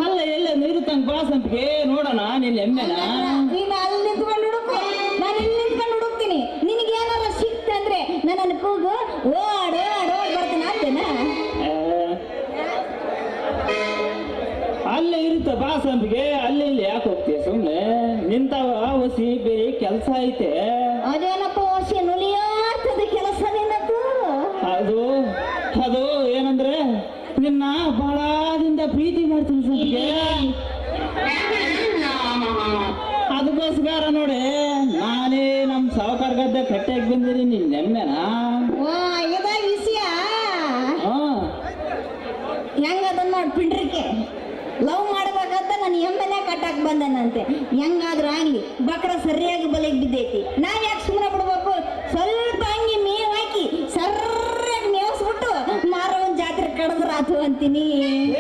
ಅಲ್ಲ ಎಲ್ಲ ನಿರುತ್ತಂಗ್ ಬಾಸಂತಿಗೆ ನೋಡೋಣ ನಿನ್ನ ಎಮ್ಮೆನ. ನೀನು ಅಲ್ಲಿ ನಿಂತ್ಕೊಂಡು ಹುಡುಕು, ನಾನು ಇಲ್ಲಿ ನಿಂತ್ಕೊಂಡು ಹುಡುಕ್ತೀನಿ. ನಿನಗೆ ಏನಾರ ಸಿಕ್ತಂದ್ರೆ ನನ್ನ ಕೂಗು ಓಡ್ ಓಡ್ ಓಡ್ ಬರ್ತೀನಿ ಅಂತೇನ. ಅಲ್ಲೇ ಇರುತ್ತೆ ಬಾಸಂತಿಗೆ, ಅಲ್ಲಿ ಇಲ್ಲಿ ಯಾಕೆ ಹೋಗ್ತೀಯ ಸುಮ್ಮನೆ? ನಿಂತಾವ ಹೊಸಿ ಬೇರೆ ಕೆಲಸ ಐತೆ. ಅದೇನಪ್ಪ ಹೊಸಿ ನುಲಿಯಾಗ್ತದೆ ಕೆಲಸ ನಿನ್ನದು. ಅದು ಅದು ಏನಂದ್ರೆ ನಿನ್ನ ಬಹಳದಿಂದ ಪ್ರೀತಿ ಮಾಡ್ತೀನಿ ಸಂತಿಗೆ. ಅದಕ್ಕೋಸ್ಕರ ನೋಡಿ ನಾನೇ ನಮ್ಮ ಸಾವುಕಾರ ಗದ್ದೆ ಕಟ್ಟೆಗೆ ಬಂದಿದ್ದೀನಿ ನಿನ್ನ ಎಮ್ಮೆನ. ಇದ ವಿಷಯ ಹೆಂಗದನ್ನ ನೋಡಿ ಪಿಂಡ್ರಿಕೆ ಲವ್ ಮಾಡ್ಬೇಕಂತ ನಾನು ಎಮ್ಮೆನೆ ಕಟ್ಟಕ್ ಬಂದನಂತೆ. ಹೆಂಗಾದ್ರೂ ಆಗ್ಲಿ ಬಕ್ರ ಸರಿಯಾಗಿ ಬಲೆಗೆ ಬಿದ್ದೈತಿ. ನಾವ್ ಯಾಕೆ ಸುಮ್ಮನೆ ಬಿಡ್ಬೇಕು? ಸ್ವಲ್ಪ ಹಂಗೆ ಮೇವ್ ಹಾಕಿ ಸರಿಯಾಗಿ ಮೇವಿಸ್ಬಿಟ್ಟು ಮಾರವನ್ ಜಾತ್ರೆ ಕಡದ್ರ ಆತು ಅಂತೀನಿ.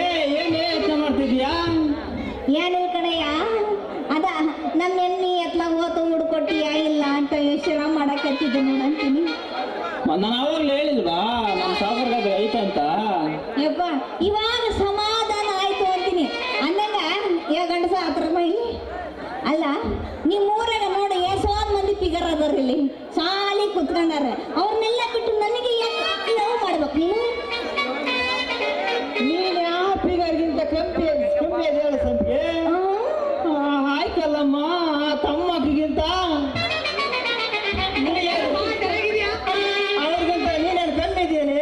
ಏನ್ ಯೋಚನೆ ಮಾಡ್ತಿದ್ಯಾ? ಏನಿಲ್ಲ ಕಣಯ್ಯ, ಅದ ನಮ್ಮ ಎಣ್ಣೆ ಎತ್ಲ ಓತು ಹುಡ್ಕೊಟ್ಟಿಯ ಇಲ್ಲ ಅಂತ ಯೋಚನೆ ಮಾಡಕತ್ತಿದ್ದೆ ನೋಡಂತೀನಿ. ನಾನು ಅವಾಗ್ಲೇ ಹೇಳಿಲ್ವಾ ನಮ್ಮ ಸಾವುಕಾರ ಗದ್ದೆ ಐತಂತ. ಯಪ್ಪ ಇವಾಗ ಸಮಾಧಾನ ಆಯ್ತು ಅಂತೀನಿ. ಅಂದಂಗ ಯಾವ ಗಂಡಸ ಹತ್ರ ಇಲ್ಲಿ ಅಲ್ಲ ನೀವು ಊರಾಗ ನೋಡಿ ಎಷ್ಟೋ ಮಂದಿ ಫಿಗರ್ ಅದಾರ ಇಲ್ಲಿ ಸಾಲಿ ಕುತ್ಕೊಂಡಾರ. ಅವ್ರನ್ನೆಲ್ಲ ಬಿಟ್ಟು ನನಗೆ ಯಾಕೆ ಲವ್ ಮಾಡ್ಬೇಕು ನೀನು? ನೀನ್ ಯಾವ ಫಿಗರ್ಗಿಂತ ಕಮ್ಮಿ ಹೇಳ ಸಂತಿಗೆ. ಆಯ್ತಲ್ಲಮ್ಮ ತಮ್ಮಗಿಂತ ಅವ್ರಿಗಿಂತ ನೀನೇನು ಕಮ್ಮಿ ಇದೆಯೇನೆ?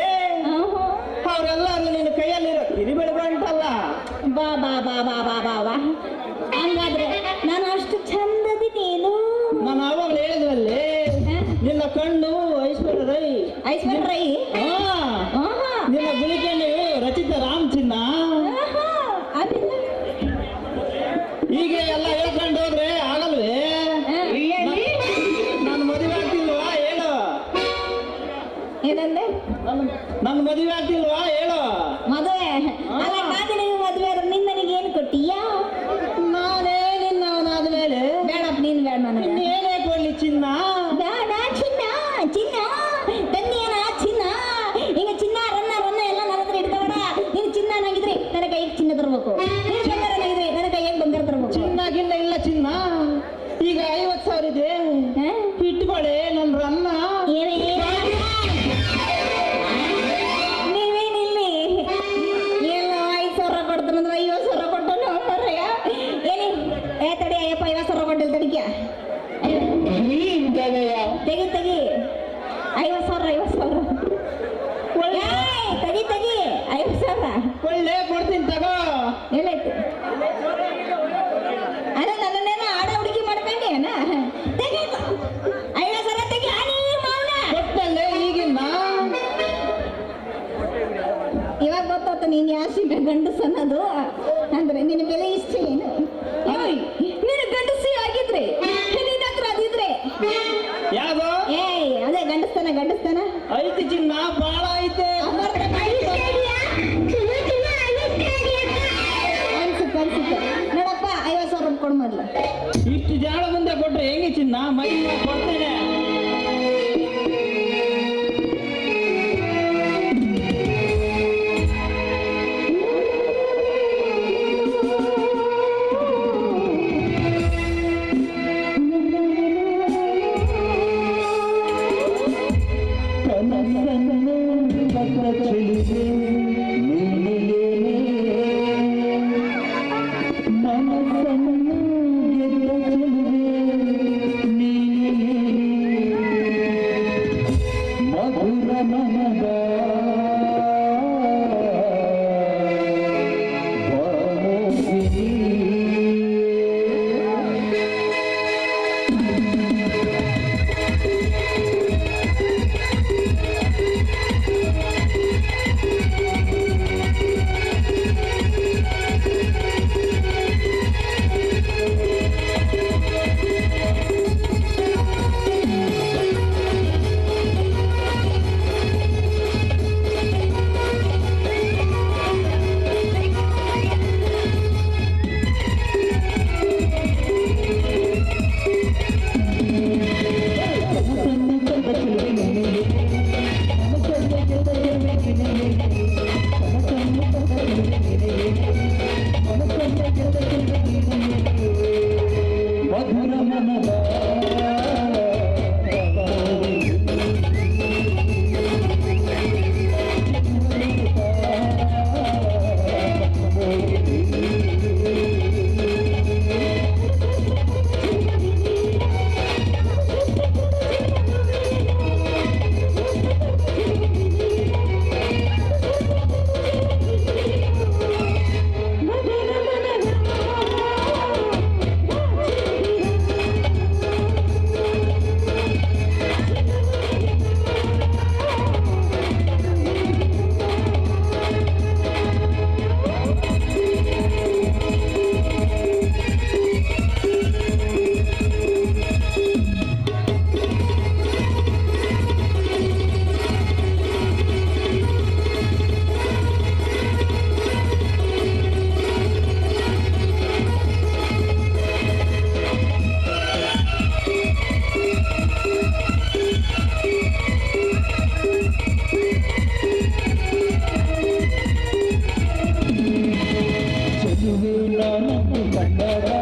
ಅವರೆಲ್ಲರೂ ನಿನ್ನ ಕೈಯಲ್ಲಿರೋ ಕಿರಿಬೆಳೆ ಬಂಟಲ್ಲ. ಬಾ ಬಾ ಬಾ ಬಾ ಬಾ ಬಾ ಬಾ ಹಂಗಾದ್ರೆ ನಾನು ಅಷ್ಟು ಚಂದದಿನೇನು? ನಾನು ಅವಾಗಲೇ ಹೇಳಿದ್ರಲ್ಲಿ ನಿನ್ನ ಕಣ್ಣು ಐಶ್ವರ್ಯ ರೈ. ಐಶ್ವರ್ಯ ರೈ ನಿನ್ನ ಬಿಳಿಕೆಣ್ಣು ರಚಿತ ರಾಮ್ ಚಿನ್ನ. ಹೀಗೆ ಎಲ್ಲ ಹೇಳ್ಕೊಂಡು ಹೋದ್ರೆ ಆಗಲ್ವೇ? ನಾನು ಮದುವೆ ಆಗ್ತಿಲ್ವಾ ಹೇಳು? ಏನಂದೆ? ನನ್ನ ಮದುವೆ ಆಗ್ತಿಲ್ವಾ ಹೇಳು? ಮದುವೆ ಅಲ್ಲ ಕಾದಿನ ಮದುವೆ ಆದ್ರೆ ನಿನ್ ನನಗೆ ಏನು ಕೊಟ್ಟಿಯಾ? ನಾನೇ ನಿನ್ನವನಾದ್ಮೇಲೆ ಬೇಡಪ್ಪ ನೀನು ಬೇಡ ನನಗೆ. ಏನೇ ಕೊಡ್ಲಿ ಚಿನ್ನ? ಬೇಡ ಚಿನ್ನ ಚಿನ್ನ ತಂದೆಯನ ಚಿನ್ನ. ಈಗ ಚಿನ್ನ ರನ್ನ ರನ್ನ ಎಲ್ಲ ನನ್ನ ಹತ್ರ ಇಡ್ತಾವಡ. ನೀನು ಚಿನ್ನ ನಾಗಿದ್ರೆ ನನ್ನ ಕೈಗೆ ಚಿನ್ನ ತರಬೇಕು, ನೀನು ಬಂಗಾರ ನಾಗಿದ್ರೆ ನನ್ನ ಕೈಗೆ ಬಂಗಾರ ತರಬೇಕು. ಚಿನ್ನ ಗಿನ್ನ ಇಲ್ಲ ಚಿನ್ನ. ಈಗ 50,000 ಇದೆ ಇಟ್ಕೊಳ್ಳಿ ನನ್ನ ರನ್ನ. ನೀವೇನಿಲ್ಲಿ ಏನು 5,000 ಕೊಡ್ತಾನಂದ್ರೆ 50,000 ಕೊಟ್ಟನು ಮರ್ರಯ್ಯ. ಏನಿ ಏ ತಡಿ ಅಯ್ಯಪ್ಪ 50,000 ಕೊಟ್ಟಿಲ್ಲ ತಡಿಕ್ಯ. ತೆಗಿ ತೆಗಿ 50,000 ತೆಗಿ ತೆಗಿ 50,000 ಒಳ್ಳೆ ಕೊಡ್ತೀನಿ ತಗೋ. ಎಲ್ಲೈತಿ? ಅಲ್ಲ ನನ್ನೇನೋ ಆಡ ಹುಡುಗಿ ಮಾಡ್ಕೊಂಡೇನ? ತೆಗಿ 50,000 ತೆಗಿ. ಮೌನ ಕೊಟ್ಟಲ್ಲೇ ಈಗಿನ ಇವಾಗ ಗೊತ್ತಾತ ನೀನ್ ಯಾಸಿಗೆ ಗಂಡಸ ಅನ್ನೋದು. ಅಂದ್ರೆ ನಿನ್ನ ಬೆಲೆ ಇಷ್ಟ ಏನು? ನೀನು ಗಂಡಸಿ ಆಗಿದ್ರೆ ನಿನ್ನ ಹತ್ರ ಅದಿದ್ರೆ ಯಾವ್ದು? ಅದೇ ಗಂಡಸ್ತಾನ ಐತಿ ಚಿನ್ನ ಬಾಳ ಐತೆ. ಅನ್ಸುತ್ತೆ ನೋಡಪ್ಪ 50,000 ಕೊಡು ಮೊದ್ಲು. ಇಷ್ಟು ಜಾಳ ಮುಂದೆ ಕೊಟ್ರೆ ಹೆಂಗೆ ಚಿನ್ನ? ಮೈ ಕೊಡ್ತೇನೆ. ಮಧುರ ಮನದ ಕಂಡರ